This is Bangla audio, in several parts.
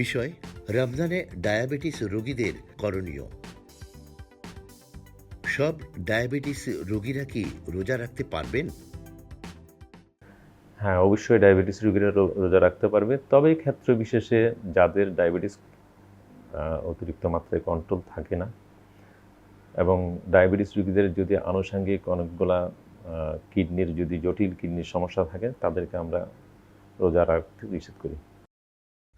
বিষয় রমজানে ডায়াবেটিস রোগীদের করণীয়। সব ডায়াবেটিস রোগীরা কি রোজা রাখতে পারবেন? হ্যাঁ, অবশ্যই ডায়াবেটিস রোগীরা রোজা রাখতে পারবে। তবে ক্ষেত্র বিশেষে যাদের ডায়াবেটিস অতিরিক্ত মাত্রায় কন্ট্রোল থাকে না এবং ডায়াবেটিস রোগীদের যদি আনুষঙ্গিক অনেকগুলা কিডনির যদি জটিল কিডনির সমস্যা থাকে তাদেরকে আমরা রোজা রাখতে নিষেধ করি।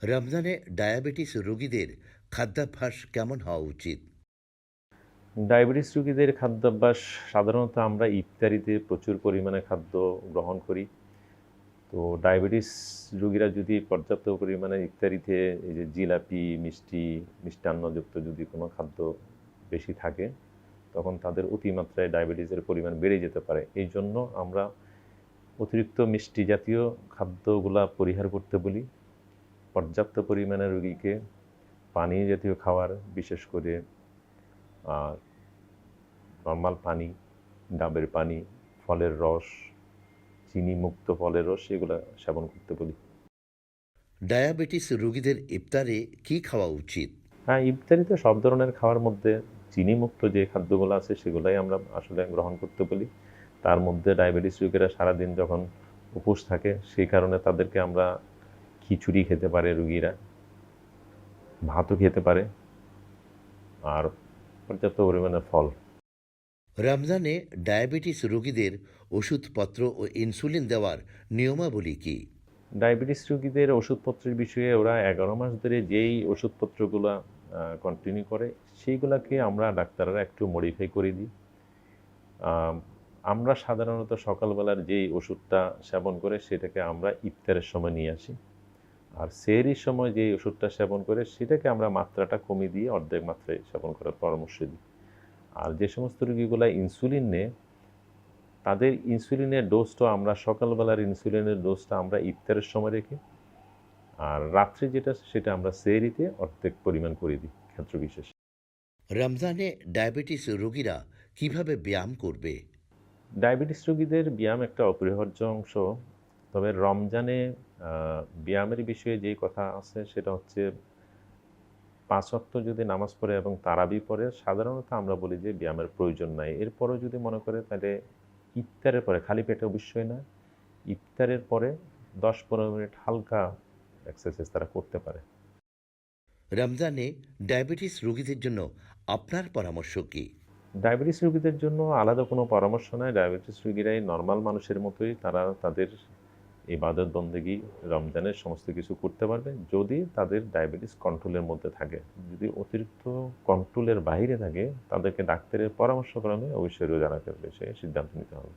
রমজানে ডায়াবেটিস রোগীদের খাদ্যাভ্যাস কেমন হওয়া উচিত? ডায়াবেটিস রোগীদের খাদ্যাভ্যাস সাধারণত আমরা ইফতারিতে প্রচুর পরিমাণে খাদ্য গ্রহণ করি। তো ডায়াবেটিস রোগীরা যদি পর্যাপ্ত পরিমাণে ইফতারিতে এই যে জিলাপি, মিষ্টি, মিষ্টান্নযুক্ত যদি কোনো খাদ্য বেশি থাকে, তখন তাদের অতিমাত্রায় ডায়াবেটিসের পরিমাণ বেড়ে যেতে পারে। এই জন্য আমরা অতিরিক্ত মিষ্টি জাতীয় খাদ্যগুলা পরিহার করতে বলি। পর্যাপ্ত পরিমাণে রোগীকে পানি জাতীয় খাবার, বিশেষ করে নর্মাল পানি, ডাবের পানি, ফলের রস, চিনিমুক্ত ফলের রস এগুলো সেবন করতে বলি। ডায়াবেটিস রোগীদের ইফতারে কি খাওয়া উচিত? হ্যাঁ, ইফতারিতে সব ধরনের খাওয়ার মধ্যে চিনিমুক্ত যে খাদ্যগুলো আছে সেগুলাই আমরা আসলে গ্রহণ করতে বলি। তার মধ্যে ডায়াবেটিস রোগীরা সারাদিন যখন উপোস থাকে সেই কারণে তাদেরকে আমরা খিচুড়ি খেতে পারে রোগীরা, ভাতও খেতে পারে, আর পর্যাপ্ত পরিমাণে ফল। রমজানে ডায়াবেটিস রোগীদের ওষুধপত্র ও ইনসুলিন দেওয়ার নিয়মাবলী কি? ডায়াবেটিস রোগীদের ওষুধপত্রের বিষয়ে ওরা 11 মাস ধরে যেই ওষুধপত্রগুলো কন্টিনিউ করে সেইগুলাকে আমরা ডাক্তাররা একটু মডিফাই করে দিই। আমরা সাধারণত সকালবেলার যেই ওষুধটা সেবন করে সেটাকে আমরা ইফতারের সময় নিয়ে আসি, আর সেহরির সময় যেই ওষুধটা সেবন করে সেটাকে আমরা মাত্রাটা কমিয়ে দিয়ে অর্ধেক মাত্রায় সেবন করার পরামর্শ দিই। আর যে সমস্ত রোগীগুলা ইনসুলিন নেয় তাদের ইনসুলিনের ডোজটা আমরা সকালবেলার ইনসুলিনের ডোজটা আমরা ইফতারের সময় রেখে, আর রাত্রে যেটা সেটা আমরা সেহরিতে অর্ধেক পরিমাণ করে দিই ক্ষেত্র বিশেষে। রমজানে ডায়াবেটিস রোগীরা কিভাবে ব্যায়াম করবে? ডায়াবেটিস রোগীদের ব্যায়াম একটা অপরিহার্য অংশ। তবে রমজানে ব্যায়ামের বিষয়ে যেই কথা আছে সেটা হচ্ছে ৫ ওয়াক্ত যদি নামাজ পড়ে এবং তারাবি পড়ে সাধারণত আমরা বলি যে ব্যায়ামের প্রয়োজন নাই। এরপরেও যদি মনে করে তাহলে ইফতারের পরে, খালি পেটে অবশ্যই না, ইফতারের পরে ১০-১৫ মিনিট হালকা এক্সারসাইজ তারা করতে পারে। রমজানে ডায়াবেটিস রোগীদের জন্য আপনার পরামর্শ কি? ডায়াবেটিস রোগীদের জন্য আলাদা কোনো পরামর্শ নাই। ডায়াবেটিস রোগীরাই নরমাল মানুষের মতোই তারা তাদের ইবাদত বন্দেগী রমজানের সমস্ত কিছু করতে পারবে যদি তাদের ডায়াবেটিস কন্ট্রোলের মধ্যে থাকে। যদি অতিরিক্ত কন্ট্রোলের বাইরে থাকে তাদেরকে ডাক্তারের পরামর্শক্রমে অবশ্যই রোজা রাখার বিষয়ে সিদ্ধান্ত নিতে হবে।